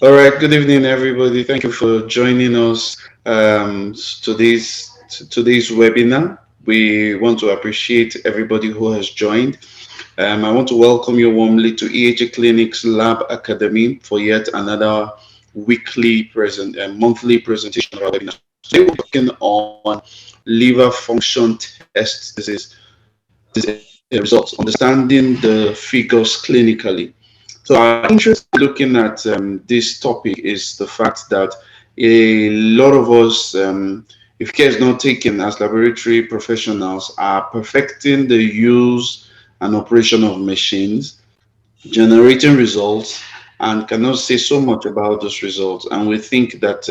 All right, good evening, everybody. Thank you for joining us today's webinar. We want to appreciate everybody who has joined. I want to welcome you warmly to EHA Clinic's Lab Academy for yet another monthly presentation of our webinar. Today we're working on liver function test results, understanding the figures clinically. So our interest in looking at this topic is the fact that a lot of us, if care is not taken as laboratory professionals, are perfecting the use and operation of machines, generating results, and cannot say so much about those results. And we think that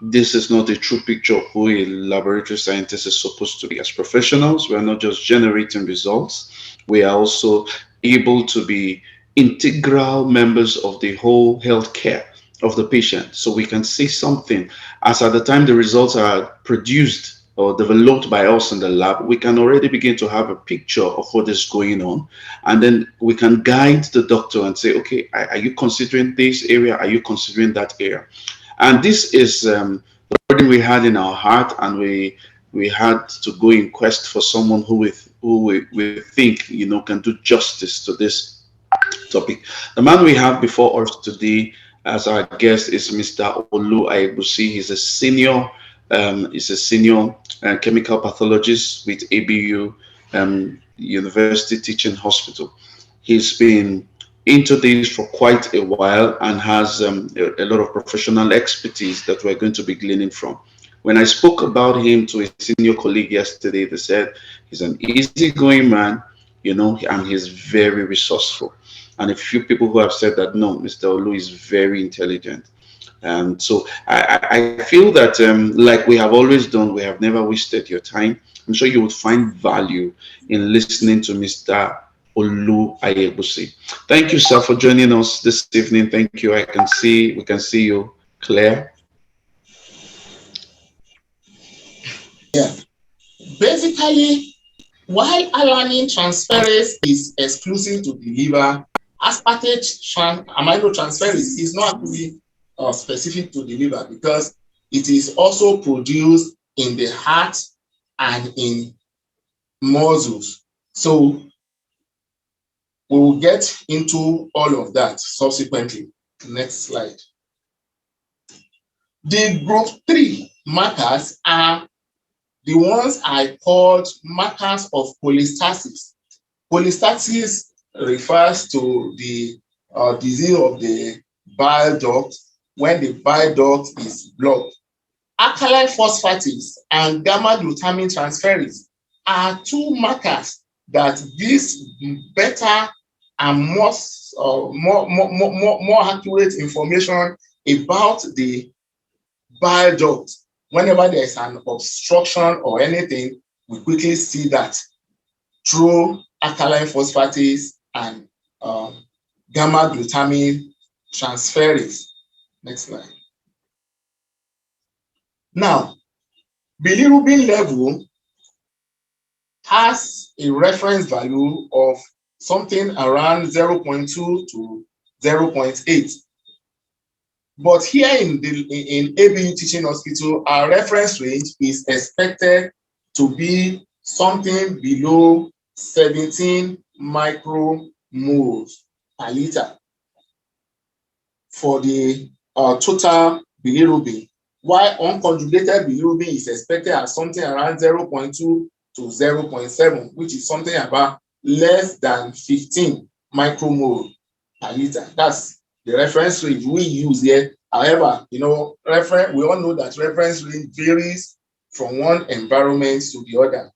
this is not a true picture of who a laboratory scientist is supposed to be. As professionals, we are not just generating results, we are also able to be integral members of the whole healthcare of the patient. So we can see something as at the time the results are produced or developed by us in the lab, we can already begin to have a picture of what is going on. And then we can guide the doctor and say, okay, are you considering this area? Are you considering that area? And this is the burden we had in our heart, and we had to go in quest for someone who we think can do justice to this topic. The man we have before us today as our guest is Mr. Olu Aiyegbusi. He's a senior chemical pathologist with ABU University Teaching Hospital. He's been into this for quite a while and has a lot of professional expertise that we're going to be gleaning from. When I spoke about him to a senior colleague yesterday, they said he's an easygoing man, and he's very resourceful. And a few people who have said that no, Mr. Olu is very intelligent. So I feel that, like we have always done, we have never wasted your time. I'm sure you would find value in listening to Mr. Olu Aiyegbusi. Thank you, sir, for joining us this evening. Thank you. We can see you clear. Yeah. Basically, while alanine transferase is exclusive to the liver, aminotransferase is not actually specific to the liver because it is also produced in the heart and in muscles. So we will get into all of that subsequently. Next slide. The group 3 markers are the ones I called markers of cholestasis. Cholestasis refers to the disease of the bile duct when the bile duct is blocked. Alkaline phosphatase and gamma glutamine transferase are two markers that gives better and more accurate information about the bile duct. Whenever there is an obstruction or anything, we quickly see that through alkaline phosphatase and gamma glutamine transferase. Next slide. Now, bilirubin level has a reference value of something around 0.2 to 0.8. But here in ABU Teaching Hospital, our reference range is expected to be something below 17 micromoles per liter for the total bilirubin, while unconjugated bilirubin is expected at something around 0.2 to 0.7, which is something about less than 15 micromole per liter. That's the reference range we use here. However, we all know that reference range varies from one environment to the other.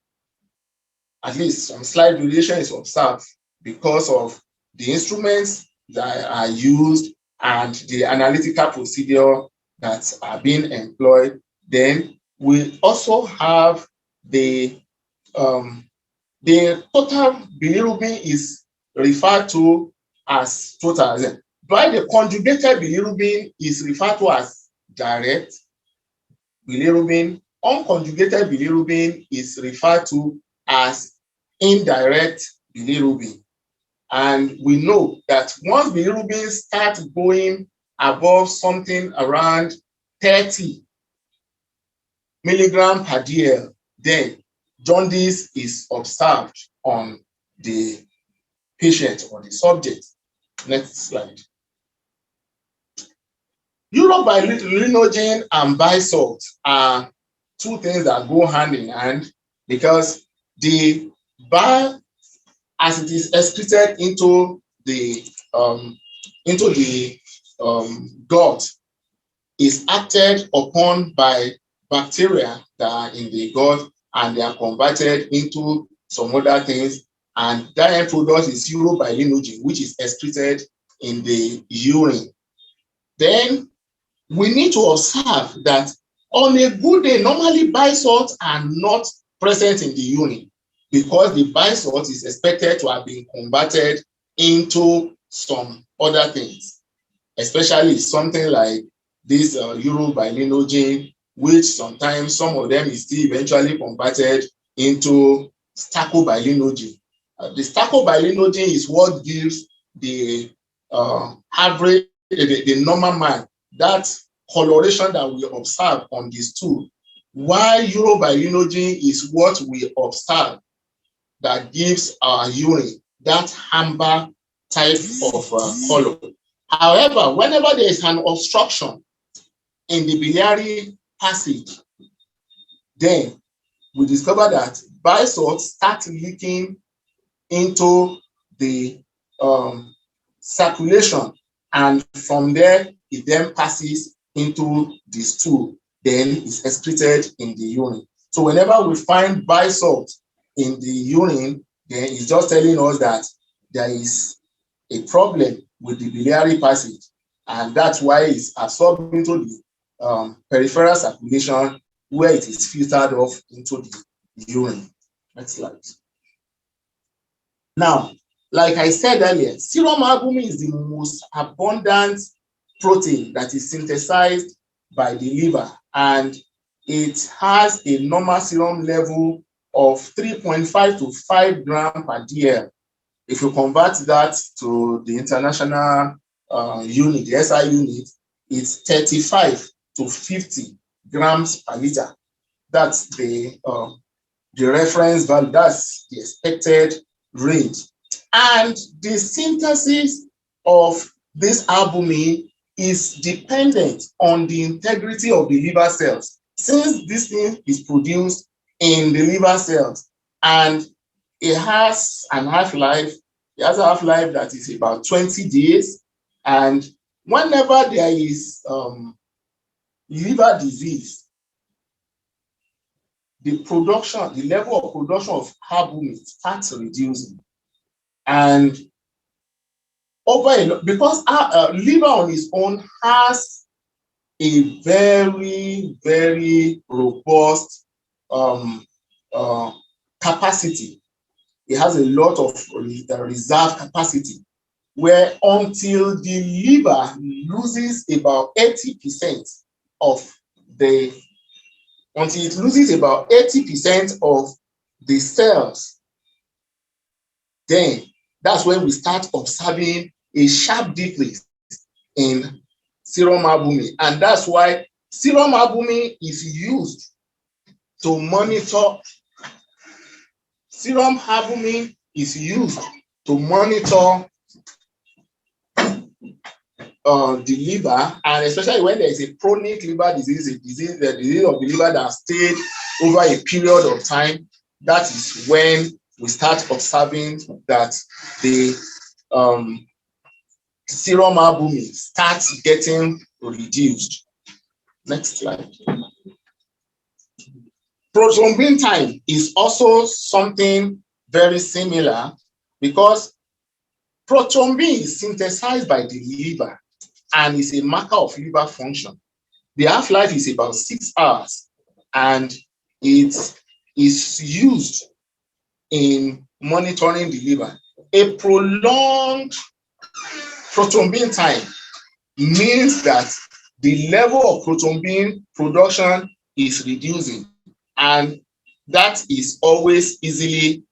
At least some slight variation is observed because of the instruments that are used and the analytical procedure that are being employed. Then we also have the total bilirubin is referred to as total, while the conjugated bilirubin is referred to as direct bilirubin. Unconjugated bilirubin is referred to as indirect bilirubin. And we know that once bilirubin starts going above something around 30 milligram per dl, then jaundice is observed on the patient or the subject. Next slide. Urobilinogen and bile salt are two things that go hand in hand, because the bile, as it is excreted into the gut, is acted upon by bacteria that are in the gut, and they are converted into some other things, and that end product is urobilinogen, which is excreted in the urine. Then we need to observe that on a good day, normally bile salts are not present in the urine, because the bile salt is expected to have been converted into some other things, especially something like this urobilinogen, which sometimes some of them is still eventually converted into stacobilinogen. The stacobilinogen is what gives the average, the normal man, that coloration that we observe on the stool, while urobilinogen is what we observe that gives our urine that amber type of color. However, whenever there is an obstruction in the biliary passage, then we discover that bile salts start leaking into the circulation, and from there it then passes into the stool, then is excreted in the urine. So whenever we find bile salt in the urine, then it's just telling us that there is a problem with the biliary passage, and that's why it's absorbed into the peripheral circulation, where it is filtered off into the urine. Next slide. Now, like I said earlier, serum albumin is the most abundant protein that is synthesized by the liver, and it has a normal serum level of 3.5 to 5 grams per dl. If you convert that to the international unit, the SI unit, it's 35 to 50 grams per liter. That's the reference value, that's the expected range. And the synthesis of this albumin is dependent on the integrity of the liver cells, since this thing is produced in the liver cells, and it has an half-life. It has a half-life that is about 20 days. And whenever there is liver disease, the level of production of albumin starts reducing. And because liver on its own has a very, very robust capacity. It has a lot of reserve capacity, where until the liver loses about 80% of the cells, then that's when we start observing a sharp decrease in serum albumin. And that's why serum albumin is used to monitor. Serum albumin is used to monitor the liver, and especially when there is a chronic liver disease, the disease of the liver that stayed over a period of time. That is when we start observing that the serum albumin starts getting reduced. Next slide. Prothrombin time is also something very similar, because prothrombin is synthesized by the liver and is a marker of liver function. The half-life is about 6 hours, and it is used in monitoring the liver. A prolonged prothrombin time means that the level of prothrombin production is reducing, and that is always easily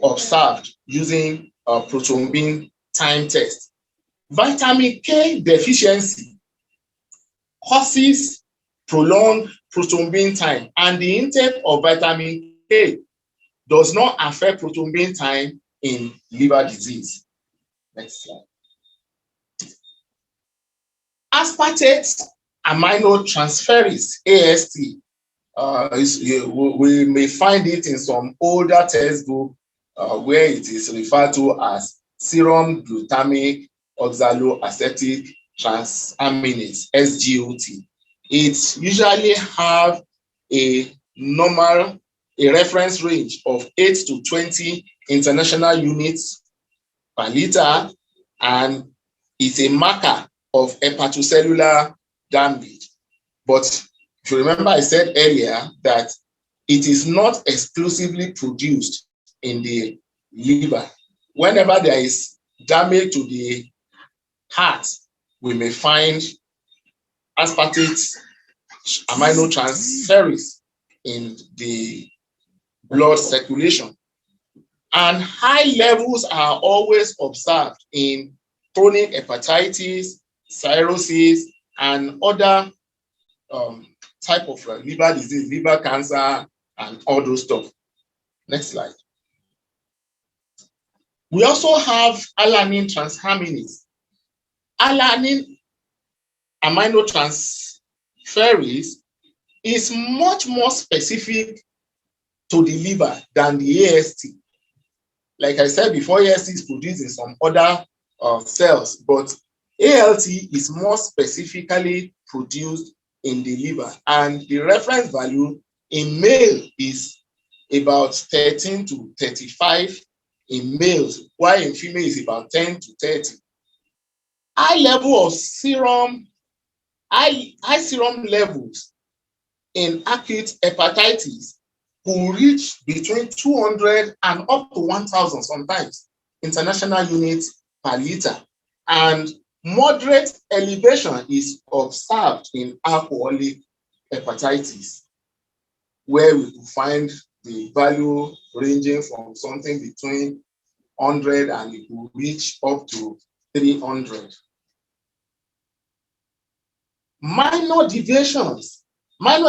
observed using a prothrombin time test. Vitamin K deficiency causes prolonged prothrombin time, and the intake of vitamin K does not affect prothrombin time in liver disease. Next slide. Aspartate aminotransferase, AST, we may find it in some older textbook where it is referred to as serum glutamic oxaloacetic transaminase, SGOT. It usually have a reference range of 8 to 20 international units per liter, and it's a marker of hepatocellular damage. But if you remember, I said earlier that it is not exclusively produced in the liver. Whenever there is damage to the heart, we may find aspartate aminotransferase in the blood circulation. And high levels are always observed in chronic hepatitis, cirrhosis, and other type of liver disease, liver cancer, and all those stuff. Next slide. We also have alanine transaminase. Alanine aminotransferase is much more specific to the liver than the AST. Like I said before, AST is produced in some other cells, but ALT is more specifically produced in the liver, and the reference value in male is about 13 to 35 in males, while in female is about 10 to 30. High serum levels in acute hepatitis will reach between 200 and up to 1,000 sometimes international units per liter, and moderate elevation is observed in alcoholic hepatitis, where we will find the value ranging from something between 100 and it will reach up to 300. Minor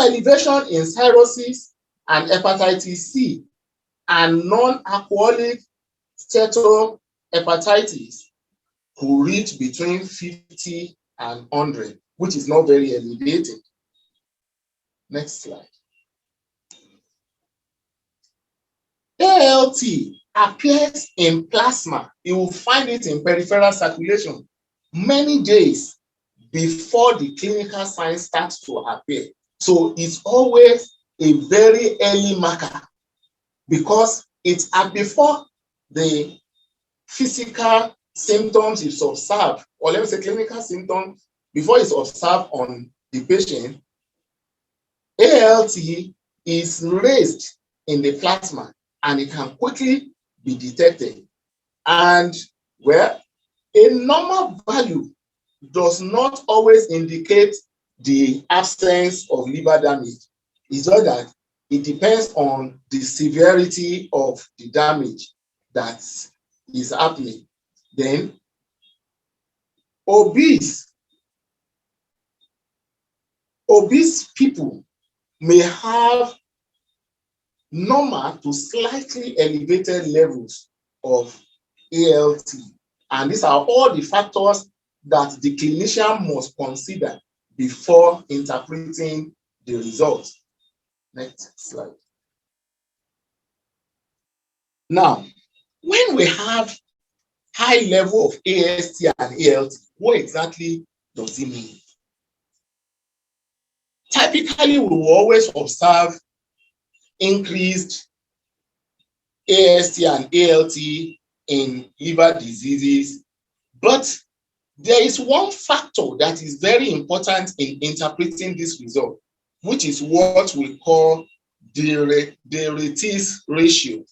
elevation in cirrhosis and hepatitis C and non-alcoholic steatohepatitis could reach between 50 and 100, which is not very elevated. Next slide. ALT appears in plasma. You will find it in peripheral circulation many days before the clinical signs start to appear. So it's always a very early marker because it's before the physical symptoms is observed, or let me say clinical symptoms, before it's observed on the patient. ALT is raised in the plasma and it can quickly be detected. And well, a normal value does not always indicate the absence of liver damage. It's just that it depends on the severity of the damage that is happening. Then, obese people may have normal to slightly elevated levels of ALT. And these are all the factors that the clinician must consider before interpreting the results. Next slide. Now, when we have high level of AST and ALT, what exactly does it mean? Typically, we will always observe increased AST and ALT in liver diseases, but there is one factor that is very important in interpreting this result, which is what we call the Retis ratio.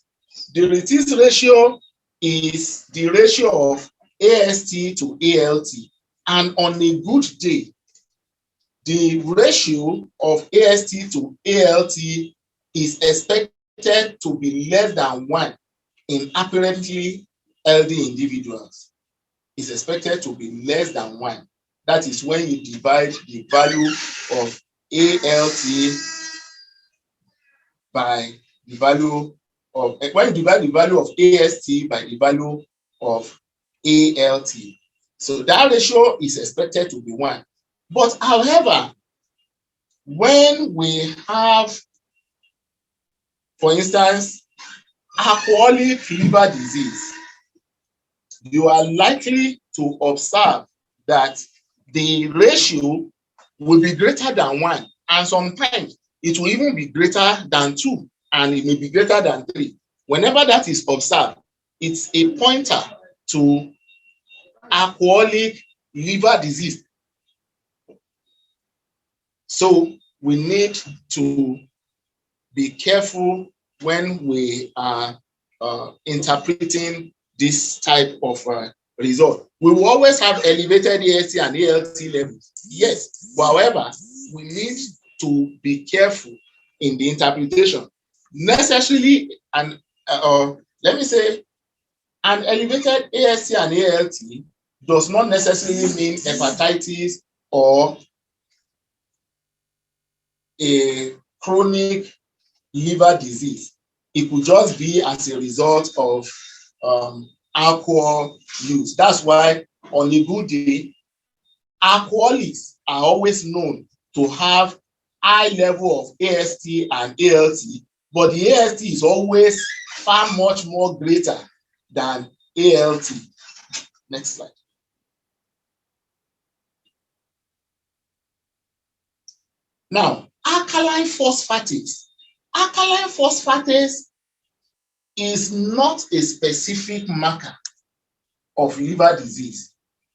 The Retis ratio is the ratio of AST to ALT, and on a good day, the ratio of AST to ALT is expected to be less than 1 in apparently healthy individuals. Is expected to be less than 1. That is when you divide the value of ALT by the value of, when you divide the value of AST by the value of ALT. So that ratio is expected to be 1. But however, when we have, for instance, alcoholic liver disease, you are likely to observe that the ratio will be greater than 1, and sometimes it will even be greater than 2, and it may be greater than 3. Whenever that is observed, it's a pointer to alcoholic liver disease. So we need to be careful when we are interpreting this type of result. We will always have elevated AST and ALT levels, yes. However, we need to be careful in the interpretation. Necessarily, and let me say, an elevated AST and ALT does not necessarily mean hepatitis or a chronic liver disease. It could just be as a result of alcohol use. That's why on a good day, alcoholics are always known to have high level of AST and ALT, but the AST is always far much more greater than ALT. Next slide. Now, alkaline phosphatase. Alkaline phosphatase is not a specific marker of liver disease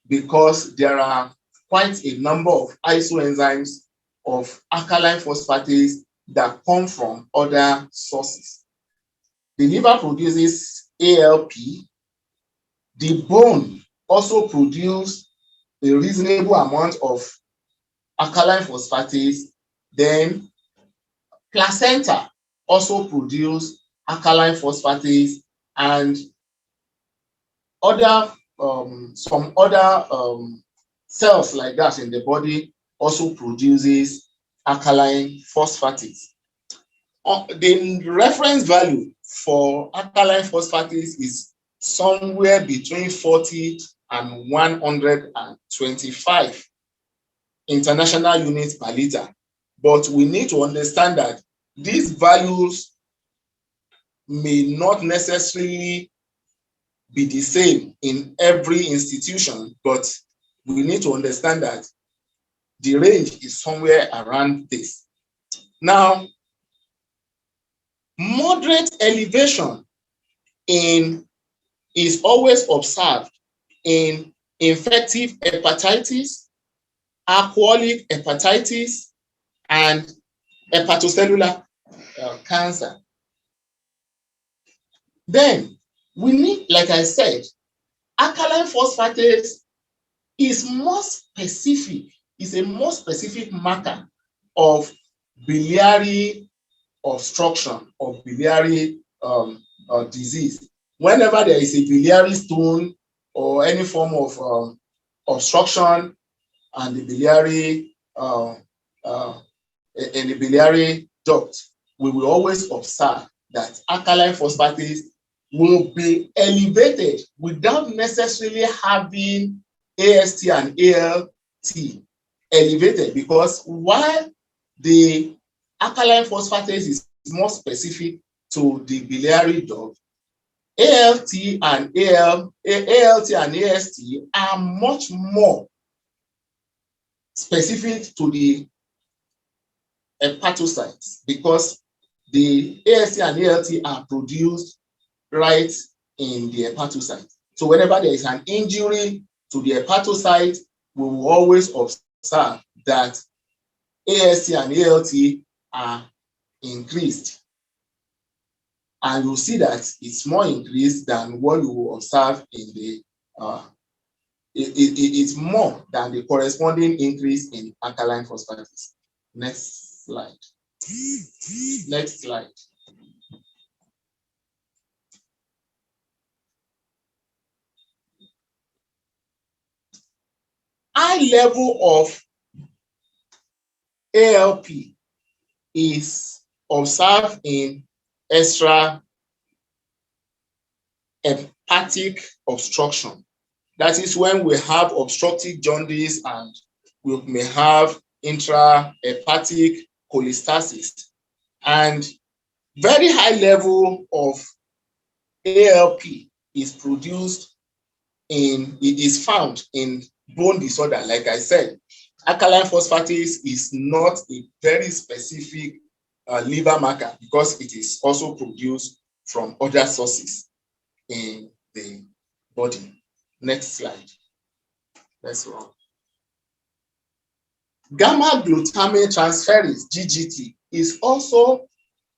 because there are quite a number of isoenzymes of alkaline phosphatase that come from other sources. The liver produces ALP. The bone also produces a reasonable amount of alkaline phosphatase. Then placenta also produce alkaline phosphatase, and other some other cells like that in the body also produces alkaline phosphatase. The reference value for alkaline phosphatase is somewhere between 40 and 125 international units per liter. But we need to understand that these values may not necessarily be the same in every institution, but we need to understand that the range is somewhere around this. Now, moderate elevation is always observed in infective hepatitis, alcoholic hepatitis, and hepatocellular cancer. Then we need, like I said, alkaline phosphatase is more specific, is a more specific marker of biliary obstruction or biliary disease. Whenever there is a biliary stone or any form of obstruction and the biliary in the biliary duct, we will always observe that alkaline phosphatase will be elevated without necessarily having AST and ALT elevated, because while the alkaline phosphatase is more specific to the biliary duct, ALT and AST are much more specific to the hepatocytes, because the AST and ALT are produced right in the hepatocyte. So whenever there is an injury to the hepatocyte, we will always observe that AST and ALT are increased. And you'll see that it's more increased than what you will observe in the, it's more than the corresponding increase in alkaline phosphatase. Next slide. Next slide. high level of ALP is observed in extra hepatic obstruction. That is when we have obstructive jaundice and we may have intrahepatic cholestasis. And very high level of ALP is found in bone disorder. Like I said, alkaline phosphatase is not a very specific liver marker because it is also produced from other sources in the body. Next slide. Let's run. Gamma glutamate transferase, GGT, is also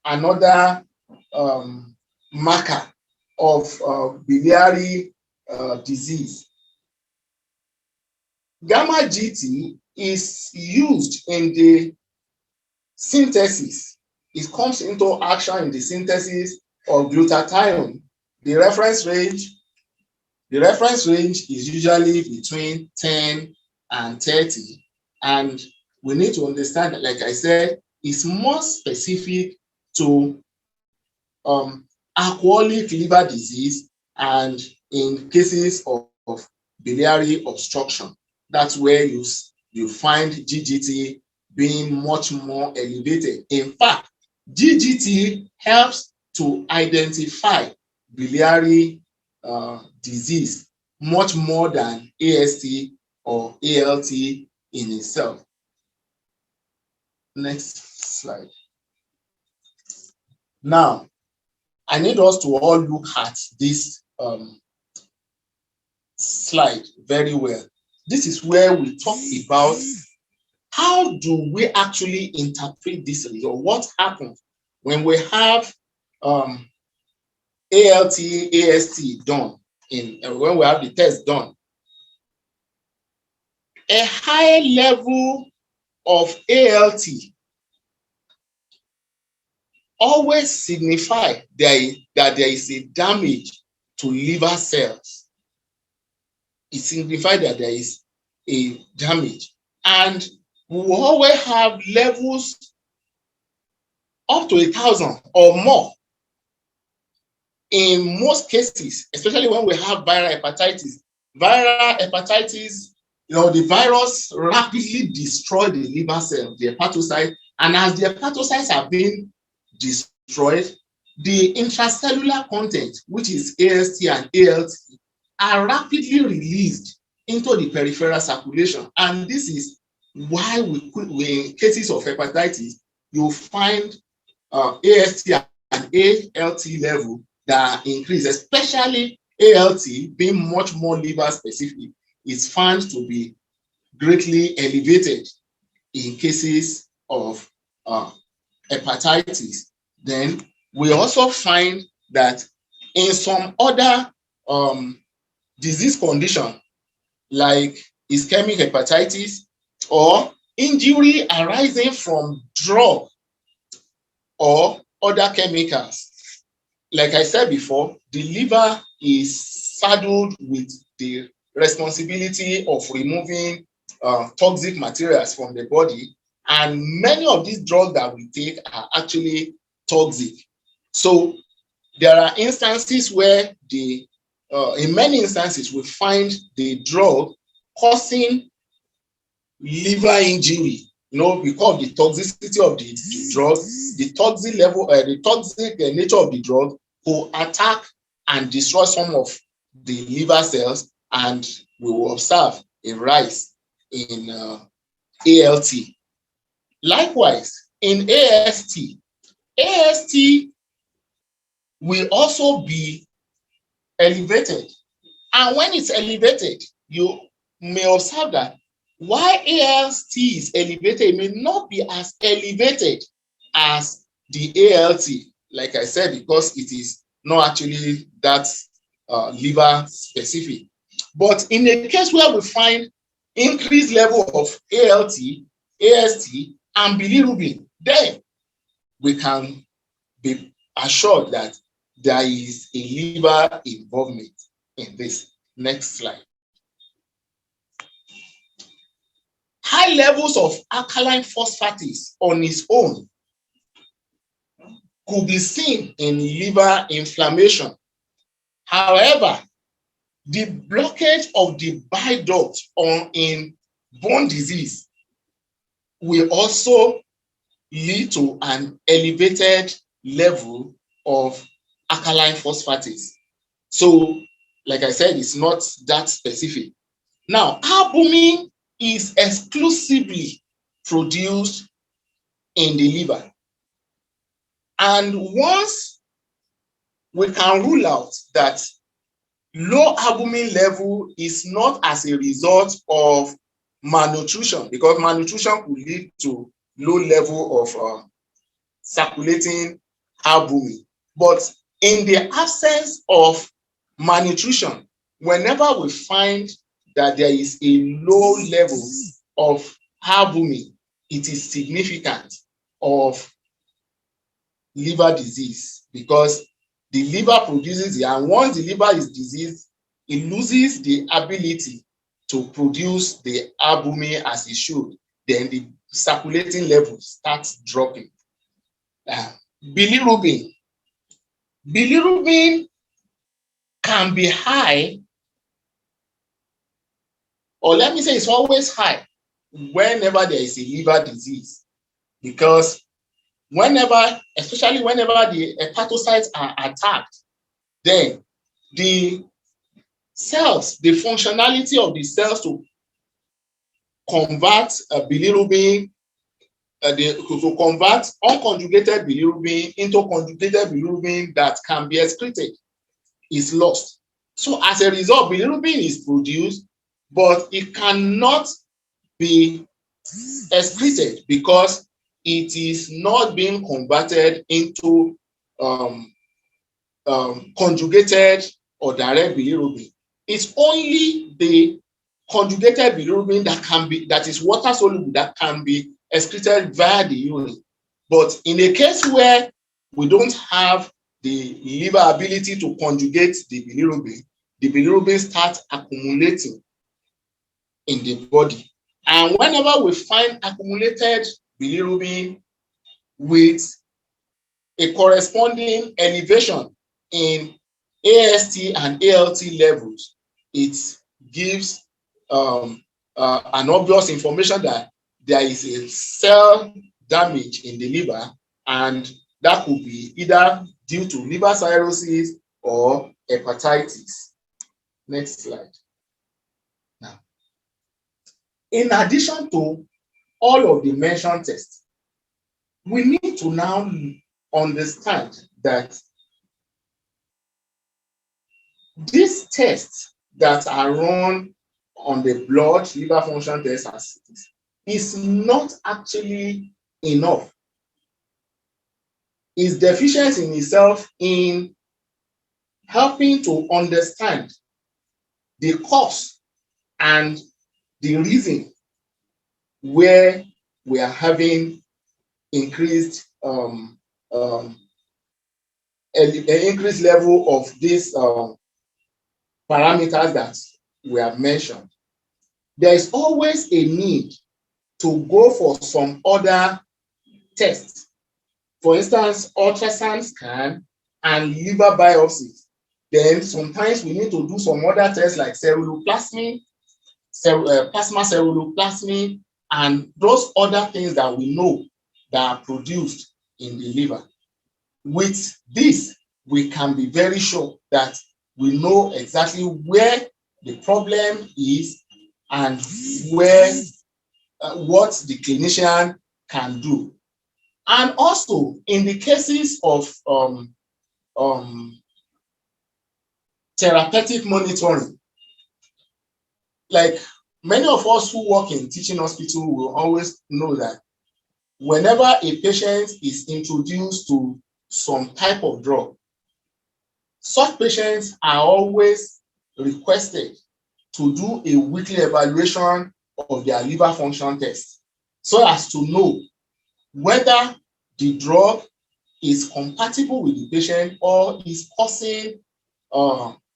another marker of biliary disease. Gamma GT is used in the synthesis. It comes into action in the synthesis of glutathione. The reference range is usually between 10 and 30. And we need to understand that, like I said, it's more specific to alcoholic liver disease and in cases of biliary obstruction. That's where you find GGT being much more elevated. In fact, GGT helps to identify biliary disease much more than AST or ALT in itself. Next slide. Now, I need us to all look at this slide very well. This is where we talk about how do we actually interpret this result? What happens when we have ALT, AST done, when we have the test done? A high level of ALT always signify that there is a damage to liver cells. It signifies that there is a damage. And we will always have levels up to 1,000 or more. In most cases, especially when we have viral hepatitis. Viral hepatitis, the virus rapidly destroys the liver cell, the hepatocyte, and as the hepatocytes are being destroyed, the intracellular content, which is AST and ALT, are rapidly released into the peripheral circulation. And this is why in cases of hepatitis, you find AST and ALT level that increase, especially ALT being much more liver specific, is found to be greatly elevated in cases of hepatitis. Then we also find that in some other disease condition, like ischemic hepatitis or injury arising from drug or other chemicals, like I said before, the liver is saddled with the responsibility of removing toxic materials from the body, and many of these drugs that we take are actually toxic. So there are instances where in many instances we find the drug causing liver injury, because of the toxicity of the drug, the toxic level, the toxic nature of the drug will attack and destroy some of the liver cells, and we will observe a rise in ALT. Likewise, in AST will also be elevated. And when it's elevated, you may observe that while AST is elevated, it may not be as elevated as the ALT, like I said, because it is not actually that liver specific. But in a case where we find increased level of ALT, AST, and bilirubin, then we can be assured that there is a liver involvement in this. Next slide. high levels of alkaline phosphatase on its own could be seen in liver inflammation. However, the blockage of the bile duct in bone disease will also lead to an elevated level of alkaline phosphatase. So, like I said, it's not that specific. Now, albumin is exclusively produced in the liver. And once we can rule out that low albumin level is not as a result of malnutrition, because malnutrition could lead to low level of circulating albumin. But in the absence of malnutrition, whenever we find that there is a low level of albumin, it is significant of liver disease, because the liver produces it, and once the liver is diseased, it loses the ability to produce the albumin as it should. Then the circulating level starts dropping. Bilirubin. Bilirubin can be high, or let me say it's always high whenever there is a liver disease, because especially whenever the hepatocytes are attacked, then the cells, the functionality of the cells to convert bilirubin, to convert unconjugated bilirubin into conjugated bilirubin that can be excreted, is lost. So as a result, bilirubin is produced, but it cannot be excreted because it is not being converted into conjugated or direct bilirubin. It's only the conjugated bilirubin that is water soluble, that can be excreted via the urine. But in a case where we don't have the liver ability to conjugate the bilirubin starts accumulating in the body. And whenever we find accumulated bilirubin with a corresponding elevation in AST and ALT levels, it gives an obvious information that there is a cell damage in the liver, and that could be either due to liver cirrhosis or hepatitis. Next slide. Now, in addition to all of the mentioned tests, we need to now understand that these tests that are run on the blood liver function test as is not actually enough. Is deficient in itself in helping to understand the cause and the reason where we are having increased increased level of these parameters that we have mentioned. There is always a need to go for some other tests. For instance, ultrasound scan and liver biopsies. Then sometimes we need to do some other tests like ceruloplasmin, plasma ceruloplasmin, and those other things that we know that are produced in the liver. With this, we can be very sure that we know exactly where the problem is and where what the clinician can do. And also, in the cases of therapeutic monitoring, like many of us who work in teaching hospital will always know that whenever a patient is introduced to some type of drug, such patients are always requested to do a weekly evaluation of their liver function test so as to know whether the drug is compatible with the patient or is causing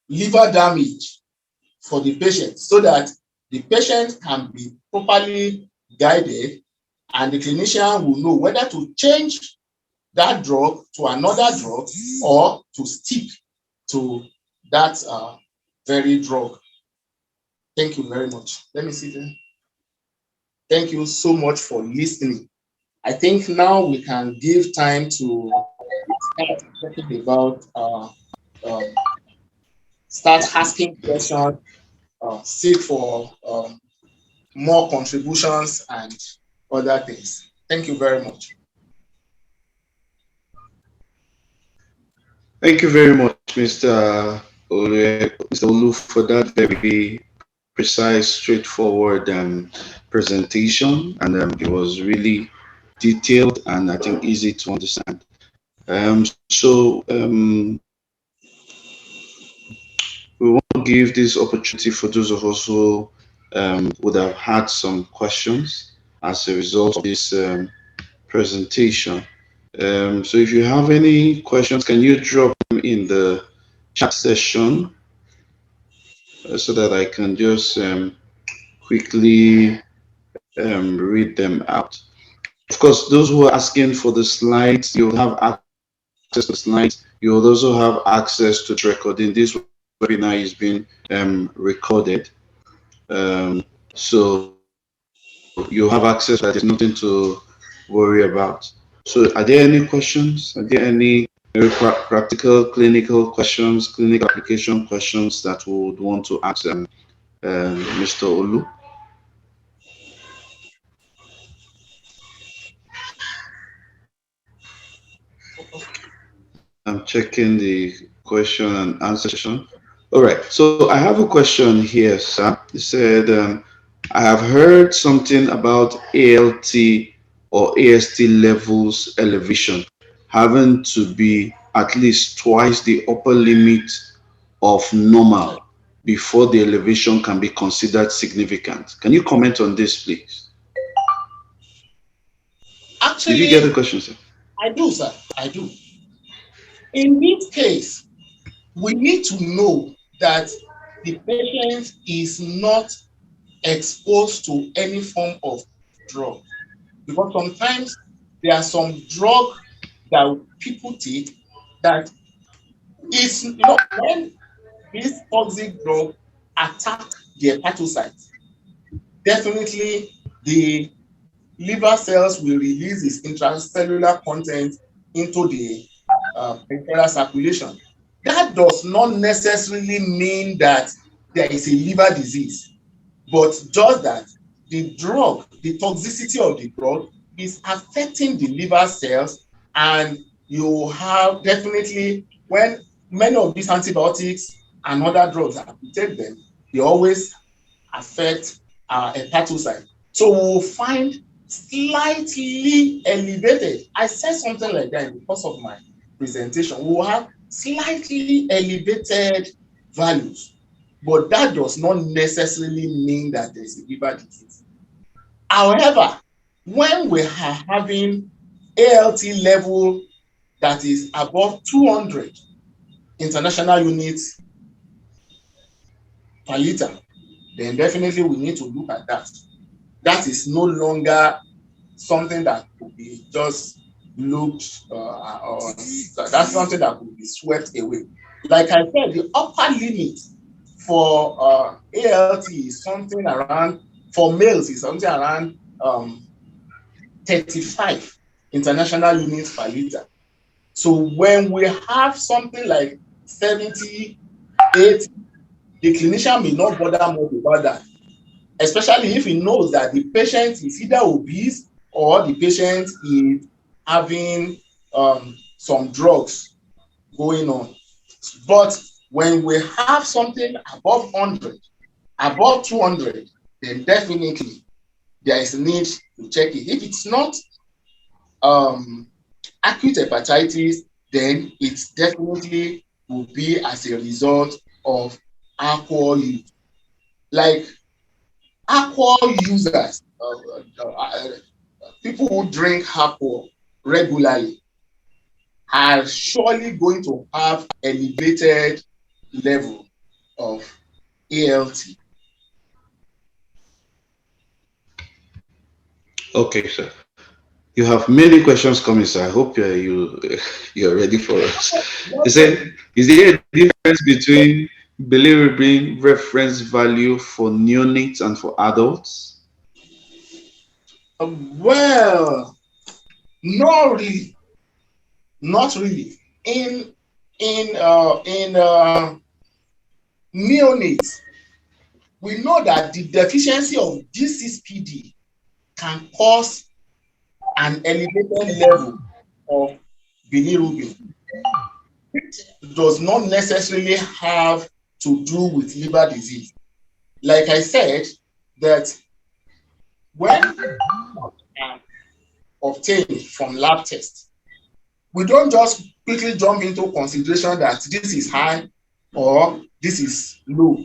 liver damage for the patient, so that the patient can be properly guided, and the clinician will know whether to change that drug to another drug or to stick to that very drug. Thank you very much. Let me see there. Thank you so much for listening. I think now we can give time to start talking about, start asking questions, seek for more contributions and other things. Thank you very much. Thank you very much, Mr. Olu, for that very precise, straightforward presentation, and it was really detailed and I think easy to understand. We want to give this opportunity for those of us who would have had some questions as a result of this presentation. So if you have any questions, can you drop them in the chat session so that I can just quickly read them out. Of course, those who are asking for the slides, you'll have access to the slides. You'll also have access to the recording. This webinar is being recorded. So you have access, but there's nothing to worry about. So are there any questions? Are there any very practical clinical questions, clinical application questions that we would want to ask Mr. Olu? I'm checking the question and answer session. All right, so I have a question here, sir. It said, I have heard something about ALT or AST levels elevation having to be at least twice the upper limit of normal before the elevation can be considered significant. Can you comment on this, please? Actually, did you get the question, sir? I do, sir. I do. In this case, we need to know that the patient is not exposed to any form of drug. Because sometimes there are some drug that people take that is, when this toxic drug attack the hepatocytes, definitely the liver cells will release its intracellular content into the peripheral circulation. That does not necessarily mean that there is a liver disease, but just that the drug, the toxicity of the drug is affecting the liver cells, and you have definitely, when many of these antibiotics and other drugs, we take them, they always affect our hepatocyte. So we'll find slightly elevated. I said something like that in the course of my presentation. We'll have slightly elevated values, but that does not necessarily mean that there's a liver disease. However, when we are having ALT level that is above 200 international units per liter, then definitely we need to look at that. That is no longer something that could be just looked or that's something that could be swept away. Like I said, the upper limit for ALT is something around, for males is something around 35 international units per liter. So when we have something like 70, 80, the clinician may not bother much about that, especially if he knows that the patient is either obese or the patient is having some drugs going on. But when we have something above 100, above 200, then definitely there is a need to check it. If it's not acute hepatitis, then it definitely will be as a result of alcohol use. Like alcohol users, people who drink alcohol regularly, are surely going to have elevated level of ALT. Okay, sir. You have many questions coming, sir. I hope you're ready for us. He said, is there a difference between bilirubin reference value for neonates and for adults? Well, not really, not really. In neonates, we know that the deficiency of G6PD can cause an elevated level of bilirubin. It does not necessarily have to do with liver disease. Like I said, that when obtained from lab tests, we don't just quickly jump into consideration that this is high or this is low.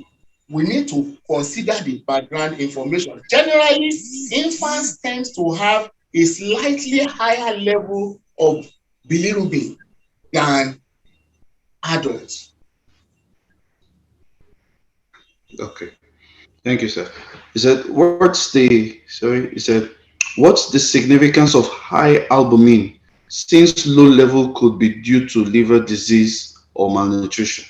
We need to consider the background information. Generally, infants tend to have a slightly higher level of bilirubin than adults. Okay, thank you, sir. He said, he said, what's the significance of high albumin since low level could be due to liver disease or malnutrition?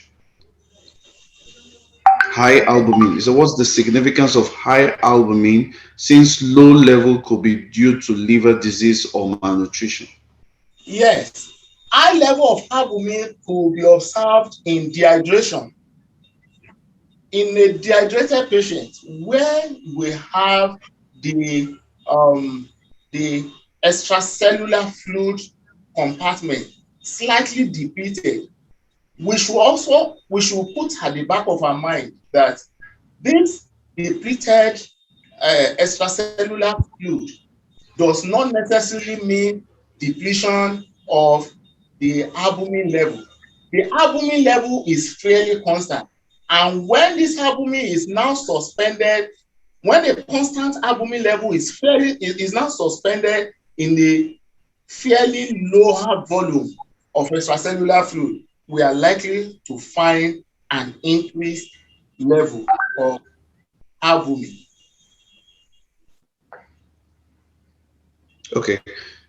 High albumin. So, what's the significance of high albumin since low level could be due to liver disease or malnutrition? Yes, high level of albumin could be observed in dehydration. In a dehydrated patient, when we have the the extracellular fluid compartment slightly depleted, we should put at the back of our mind that this depleted extracellular fluid does not necessarily mean depletion of the albumin level. The albumin level is fairly constant. And when this albumin is now suspended, when the constant albumin level is now suspended in the fairly lower volume of extracellular fluid, we are likely to find an increased level of albumin. Okay.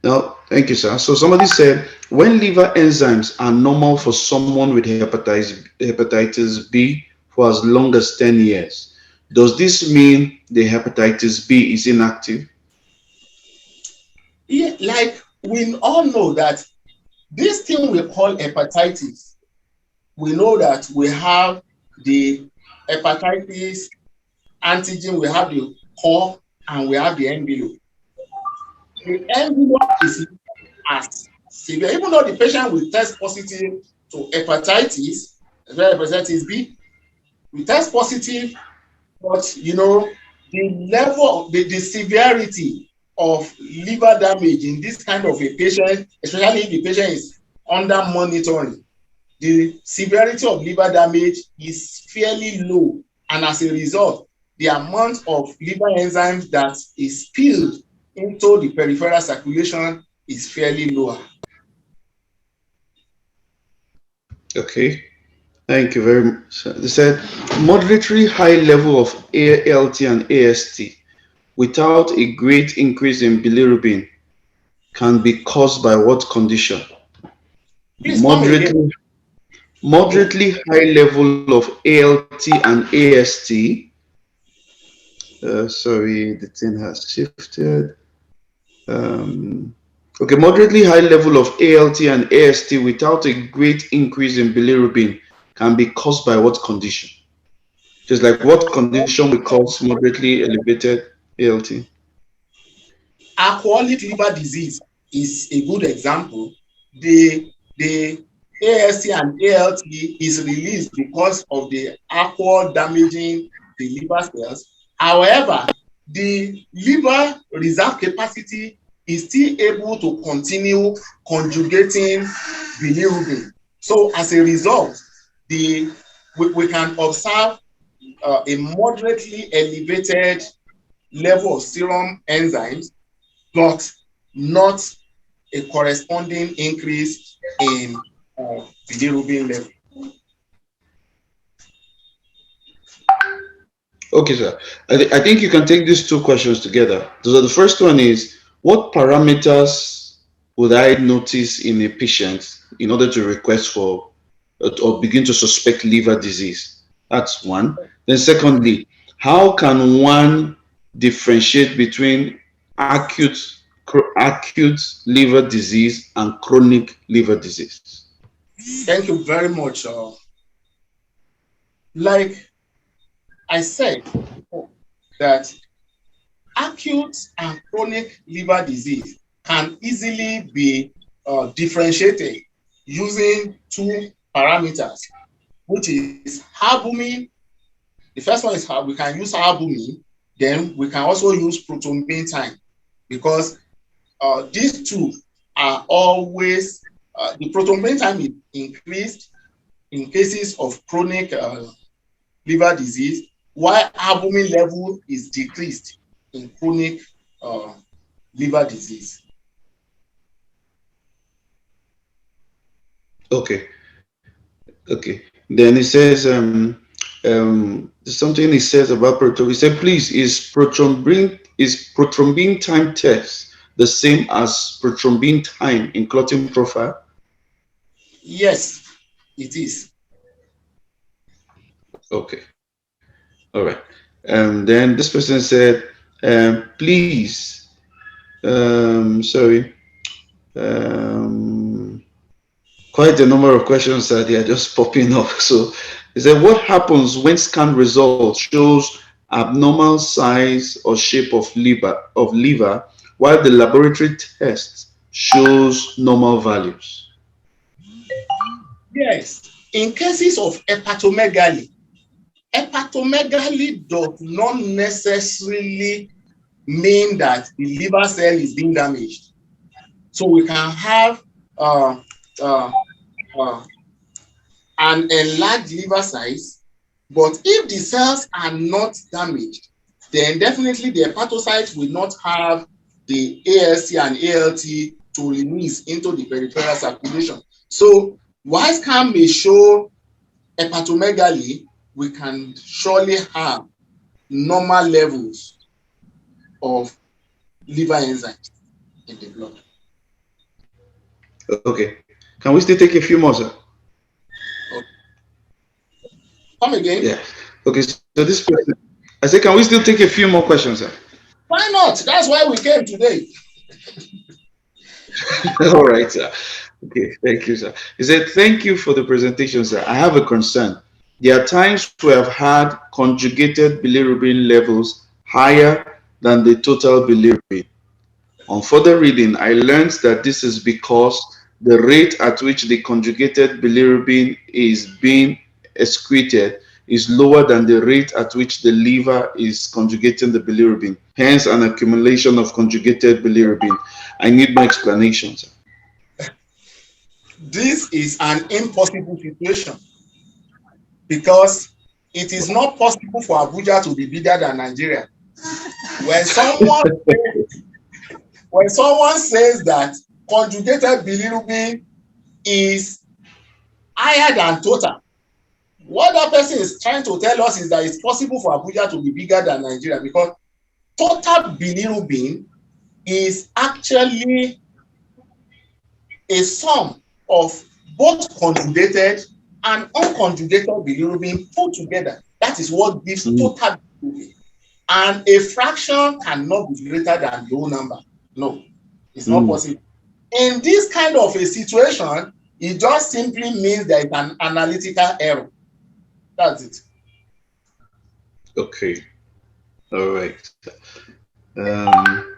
Now, thank you, sir. So somebody said when liver enzymes are normal for someone with hepatitis B for as long as 10 years, does this mean the hepatitis B is inactive? Yeah, like we all know that this thing we call hepatitis, we know that we have the hepatitis antigen, we have the core, and we have the envelope. The envelope is not as severe, even though the patient will test positive to hepatitis, as well as hepatitis B, we test positive, but the level of the severity of liver damage in this kind of a patient, especially if the patient is under monitoring, the severity of liver damage is fairly low, and as a result, the amount of liver enzymes that is spilled into the peripheral circulation is fairly lower. Okay. Thank you very much. They said moderately high level of ALT and AST without a great increase in bilirubin can be caused by what condition? Please come again. Moderately high level of ALT and AST. Sorry, the thing has shifted. Okay, moderately high level of ALT and AST without a great increase in bilirubin can be caused by what condition? Just like what condition will cause moderately elevated ALT? Alcoholic liver disease is a good example. The AST and ALT is released because of the alcohol damaging the liver cells. However, the liver reserve capacity is still able to continue conjugating bilirubin. So as a result, we can observe a moderately elevated level of serum enzymes, but not a corresponding increase in bilirubin level. Okay, sir. I think you can take these two questions together. So the first one is, what parameters would I notice in a patient in order to request for or begin to suspect liver disease? That's one. Then secondly, how can one differentiate between acute liver disease and chronic liver disease? Thank you very much. Like I said before, that acute and chronic liver disease can easily be differentiated using two parameters, which is albumin. The first one is how we can use albumin, then we can also use prothrombin time, because these two are always the prothrombin time is increased in cases of chronic liver disease, while albumin level is decreased in chronic uh, liver disease. Okay. Okay. Then it says something he says about prothrombin. He said, please, is prothrombin time test the same as prothrombin time in clotting profile? Yes, it is. Okay. All right. Then this person said, please, sorry, um, quite a number of questions that they are just popping up. So he said, what happens when scan result shows abnormal size or shape of liver while the laboratory test shows normal values? Yes, in cases of hepatomegaly, hepatomegaly does not necessarily mean that the liver cell is being damaged. So we can have uh, uh, uh, an enlarged liver size, but if the cells are not damaged, then definitely the hepatocytes will not have the ALC and ALT to release into the peripheral circulation. So while scan may show hepatomegaly, we can surely have normal levels of liver enzymes in the blood. Okay. Can we still take a few more, sir? Okay. Come again? Yeah. Okay. So this person, I said, can we still take a few more questions, sir? Why not? That's why we came today. All right, sir. Okay, thank you, sir. He said, thank you for the presentation, sir. I have a concern. There are times we have had conjugated bilirubin levels higher than the total bilirubin. On further reading, I learned that this is because the rate at which the conjugated bilirubin is being excreted is lower than the rate at which the liver is conjugating the bilirubin, hence an accumulation of conjugated bilirubin. I need more explanations. This is an impossible situation because it is not possible for Abuja to be bigger than Nigeria. When someone when someone says that conjugated bilirubin is higher than total, what that person is trying to tell us is that it's possible for Abuja to be bigger than Nigeria, because total bilirubin is actually a sum of both conjugated and unconjugated bilirubin put together. That is what gives total bilirubin. And a fraction cannot be greater than the whole number. No, it's not possible. In this kind of a situation, it just simply means there is an analytical error. That's it. Okay. All right. Um,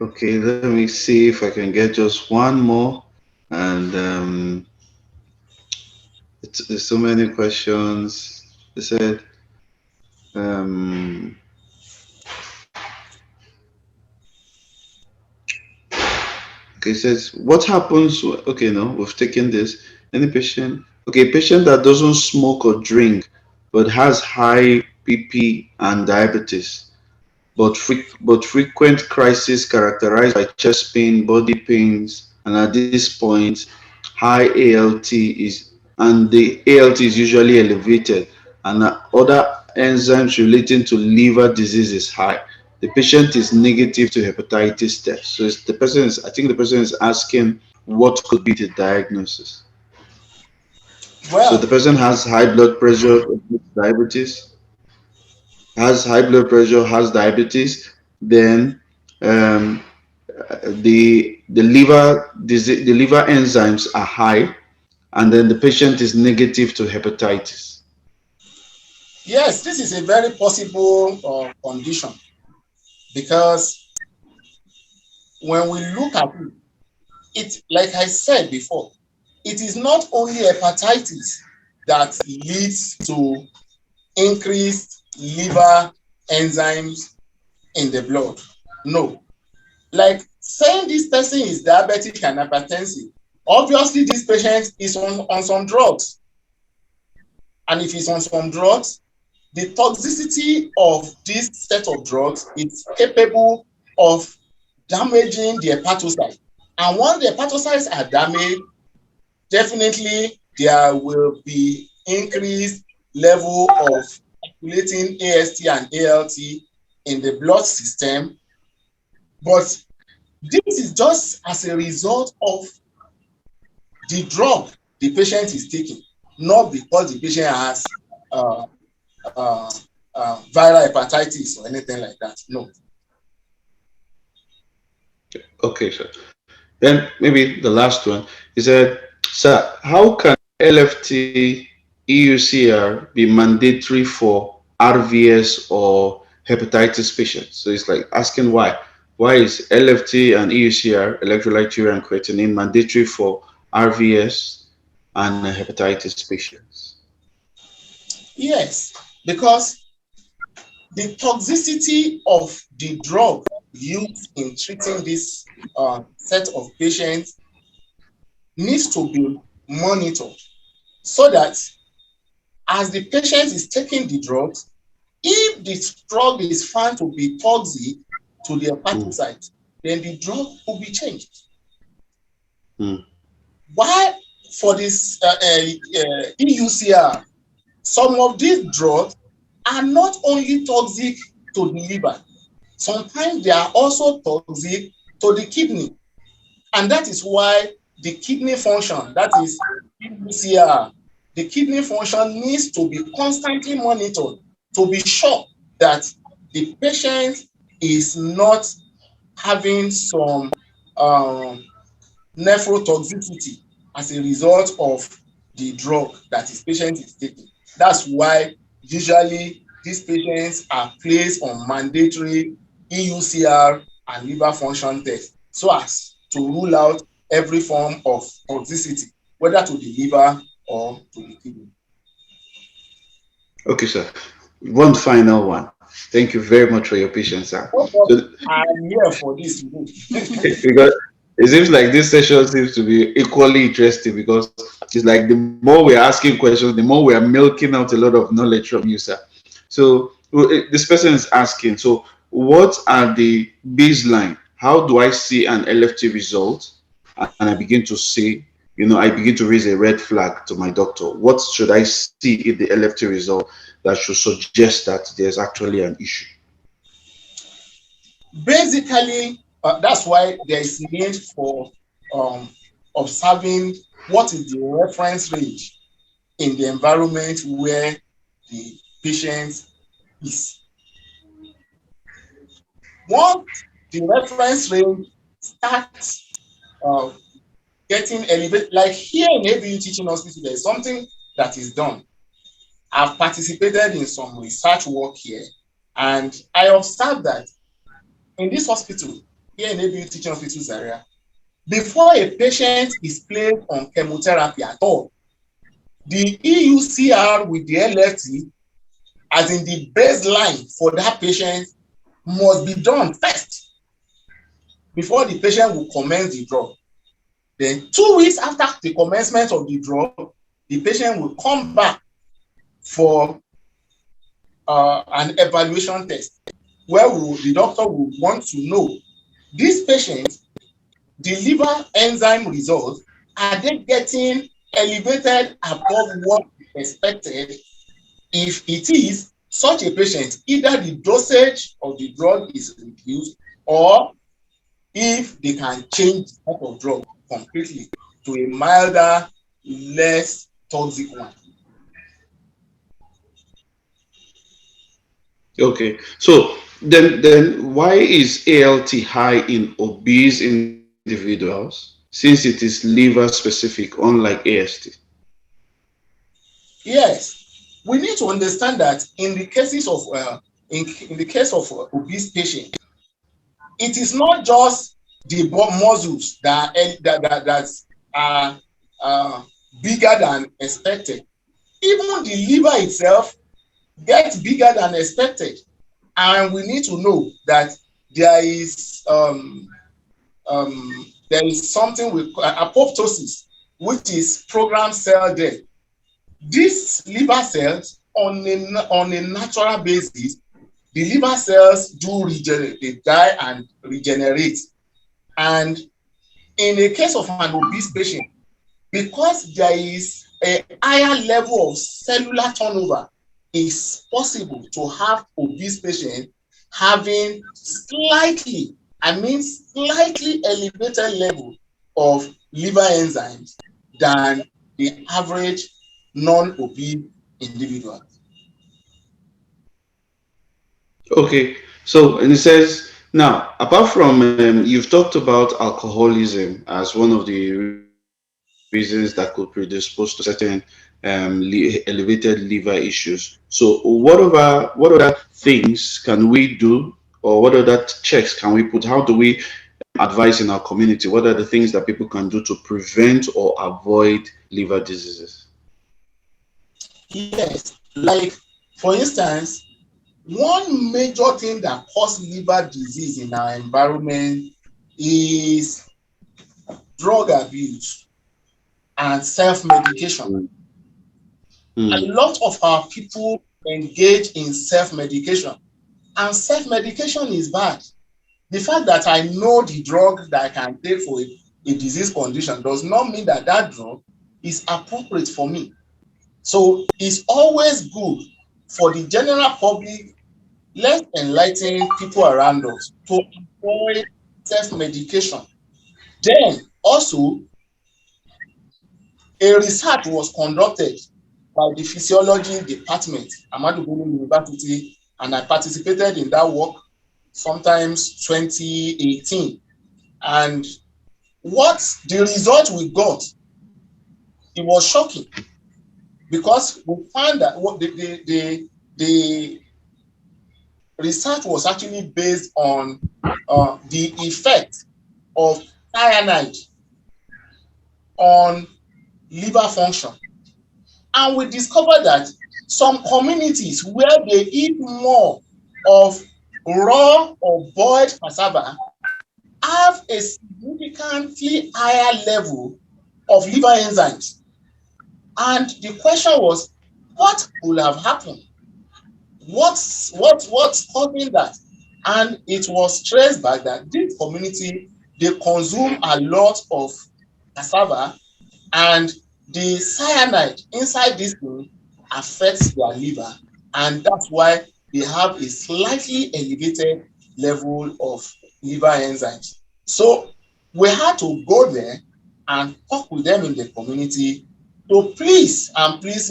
okay, let me see if I can get just one more. And there's so many questions. They said, um, okay, it says, what happens? Okay, no, we've taken this. Any patient, okay, patient that doesn't smoke or drink, but has high BP and diabetes, but frequent crises characterized by chest pain, body pains, and at this point, high ALT is and the ALT is usually elevated, and other enzymes relating to liver disease is high. The patient is negative to hepatitis test. So it's, the person is, I think the person is asking what could be the diagnosis. So the Well, person has high blood pressure, diabetes, has high blood pressure, has diabetes, then um, the liver enzymes are high, and then the patient is negative to hepatitis. yes, this is a very possible condition because when we look at it, like I said before, it is not only hepatitis that leads to increased liver enzymes in the blood. No. Like saying this person is diabetic and hypertensive, obviously this patient is on some drugs. And if he's on some drugs, the toxicity of this set of drugs is capable of damaging the hepatocyte. And once the hepatocytes are damaged, definitely there will be increased level of circulating AST and ALT in the blood system. But this is just as a result of the drug the patient is taking, not because the patient has uh, uh, viral hepatitis or anything like that. No. Okay, sir. Then maybe the last one is that, sir, how can LFT EUCR be mandatory for RVS or hepatitis patients? So it's like asking why. Why is LFT and EUCR, electrolyte urea and creatinine, mandatory for RVS and hepatitis patients? Yes, because the toxicity of the drug used in treating this set of patients needs to be monitored so that as the patient is taking the drugs, if the drug is found to be toxic to the Mm, hepatocyte, then the drug will be changed. mm, Why for this EUCR, some of these drugs are not only toxic to the liver, sometimes they are also toxic to the kidney. And that is why the kidney function, that is EUCR, the kidney function needs to be constantly monitored to be sure that the patient is not having some um, nephrotoxicity as a result of the drug that his patient is taking. That's why usually these patients are placed on mandatory EUCR and liver function tests so as to rule out every form of toxicity, whether to the liver or to the kidney. okay, sir. One final one. Thank you very much for your patience, sir. No So problem. I'm here for this today. because it seems like this session seems to be equally interesting because it's like the more we're asking questions, the more we are milking out a lot of knowledge from you, sir. So this person is asking, so what are the baseline? How do I see an LFT result? And I begin to see, I begin to raise a red flag to my doctor. What should I see in the LFT result that should suggest that there's actually an issue? Basically, that's why there is need for um, observing what is the reference range in the environment where the patient is. Once the reference range starts uh, getting elevated, like here in ABU Teaching Hospital, there is something that is done. I've participated in some research work here, and I observed that in this hospital, here in ABU Teaching Hospital Zaria, before a patient is placed on chemotherapy at all, the EUCR with the LFT, as in the baseline for that patient, must be done first before the patient will commence the drug. Then 2 weeks after the commencement of the drug, the patient will come back for an evaluation test where the doctor will want to know this patient, the liver enzyme results, are they getting elevated above what is expected, if it is, such a patient, either the dosage of the drug is reduced, or if they can change the type of drug completely to a milder, less toxic one. Okay. So then why is ALT high in obese individuals since it is liver specific, unlike AST? Yes, we need to understand that in the cases of in the case of obese patient, it is not just the muscles that are bigger than expected. Even the liver itself gets bigger than expected, and we need to know that there is something with apoptosis, which is programmed cell death. These liver cells, on a natural basis, the liver cells do regenerate, they die and regenerate. And in a case of an obese patient, because there is a higher level of cellular turnover, it's possible to have obese patient having slightly, I mean slightly elevated level of liver enzymes than the average non-obese individual. Okay. So, and it says now, apart from you've talked about alcoholism as one of the reasons that could predispose to certain elevated liver issues. So, what other things can we do, or what other checks can we put? How do we advise in our community? What are the things that people can do to prevent or avoid liver diseases? Yes, like for instance, one major thing that causes liver disease in our environment is drug abuse and self-medication. A Mm. lot of our people engage in self-medication, and self-medication is bad. The fact that I know the drug that I can take for a disease condition does not mean that that drug is appropriate for me. So it's always good for the general public. Let's enlighten people around us to avoid self-medication. Then also, a research was conducted by the physiology department, Ahmadu University, and I participated in that work sometimes 2018. And what the result we got, it was shocking, because we found that what the research was actually based on the effect of cyanide on liver function. And we discovered that some communities where they eat more of raw or boiled cassava have a significantly higher level of liver enzymes. And the question was, what could have happened? What's causing that? And it was traced back that this community, they consume a lot of cassava, and the cyanide inside this thing affects their liver, and that's why they have a slightly elevated level of liver enzymes. So we had to go there and talk with them in the community to please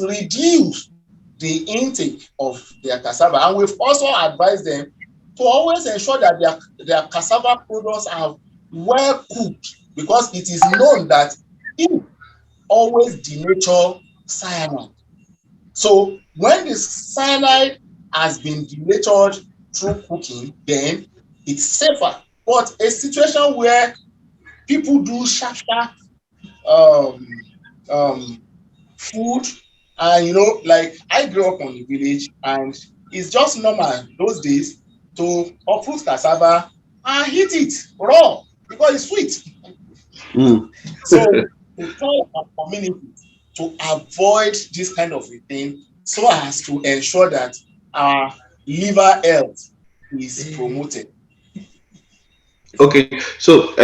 reduce the intake of their cassava. And we've also advised them to always ensure that their cassava products are well cooked, because it is known that heat always denature cyanide. So when the cyanide has been denatured through cooking, then it's safer. But a situation where people do sharp um, um, food, and like I grew up on the village, and it's just normal those days to uproot cassava and eat it raw because it's sweet. Mm. So we tell our community to avoid this kind of a thing, so as to ensure that our liver health is promoted. Okay, so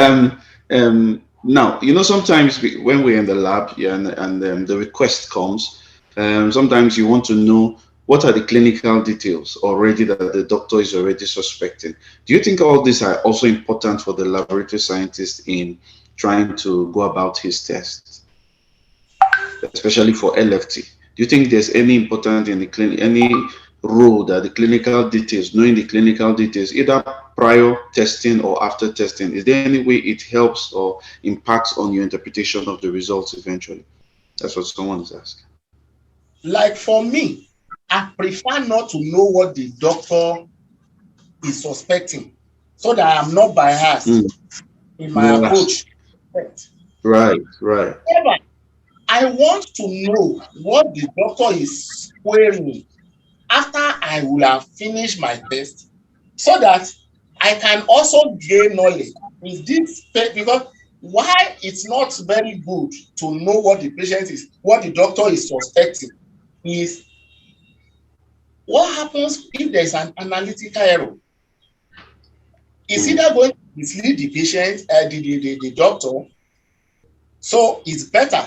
Now, sometimes when we're in the lab, yeah, and the request comes, sometimes you want to know what are the clinical details already that the doctor is already suspecting. Do you think all these are also important for the laboratory scientist in trying to go about his test, especially for LFT? Do you think there's any important in the clinic, any role that the clinical details, knowing the clinical details, either prior testing or after testing, is there any way it helps or impacts on your interpretation of the results eventually? That's what someone is asking. Like for me, I prefer not to know what the doctor is suspecting so that I'm not biased Mm. in my Yes. approach. Right, right. However, I want to know what the doctor is querying after I will have finished my test so that I can also gain knowledge. Is this because why it's not very good to know what the patient is, what the doctor is suspecting is what happens if there is an analytical error. It's Mm. either going to mislead the patient, the doctor. So it's better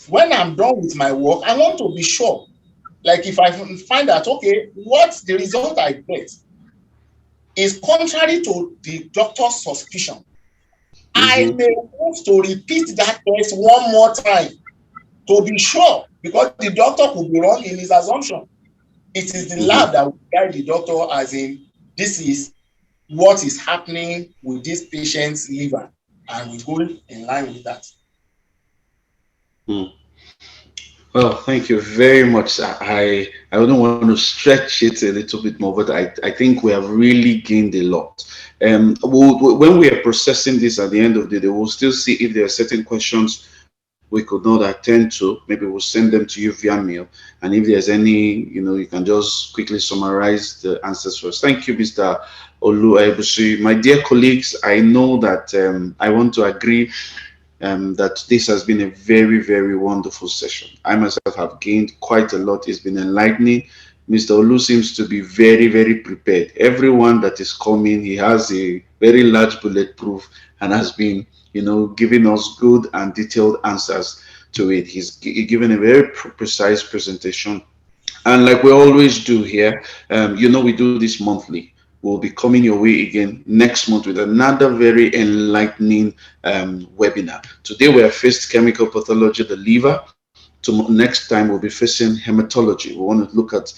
when I'm done with my work, I want to be sure. Like if I find that, okay, what the result I get is contrary to the doctor's suspicion, I Mm-hmm. may want to repeat that test one more time to be sure because the doctor could be wrong in his assumption. It is the lab Mm-hmm. that will guide the doctor as in this is what is happening with this patient's liver and we go in line with that. Mm. Well, thank you very much, sir. I wouldn't want to stretch it a little bit more, but I think we have really gained a lot. When we are processing this at the end of the day, we'll still see if there are certain questions we could not attend to. Maybe we'll send them to you via mail. And if there's any, you can just quickly summarize the answers for us. Thank you, Mr. Olu Aiyegbusi. My dear colleagues, I know that I want to agree that this has been a very, very wonderful session. I myself have gained quite a lot. It's been enlightening. Mr. Olu seems to be very, very prepared. Everyone that is coming, he has a very large bulletproof and has been, giving us good and detailed answers to it. He's given a very precise presentation, and like we always do here, we do this monthly. We'll be coming your way again next month with another very enlightening webinar. Today we have faced chemical pathology, the liver. Next time we'll be facing hematology. We want to look at,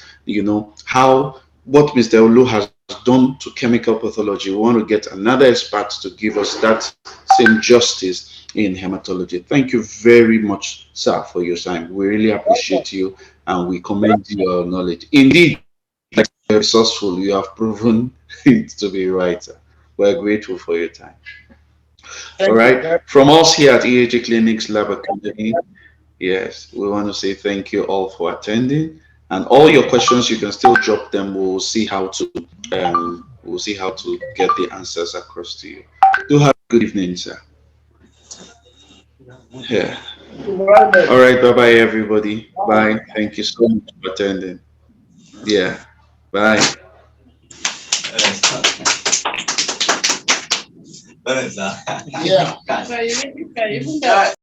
how what Mr. Olu has done to chemical pathology. We want to get another expert to give us that same justice in hematology. Thank you very much, sir, for your time. We really appreciate you and we commend your knowledge. Indeed, like you're resourceful, you have proven it to be right. We're grateful for your time. All Thank you right. very From us here at EHA Clinics Lab Academy, yes, we want to say thank you all for attending. And all your questions, you can still drop them. We'll see how to get the answers across to you. Do have a good evening, sir. Yeah. All much. right. Bye bye, everybody. Bye. Thank you so much for attending. Yeah. Bye. Yeah.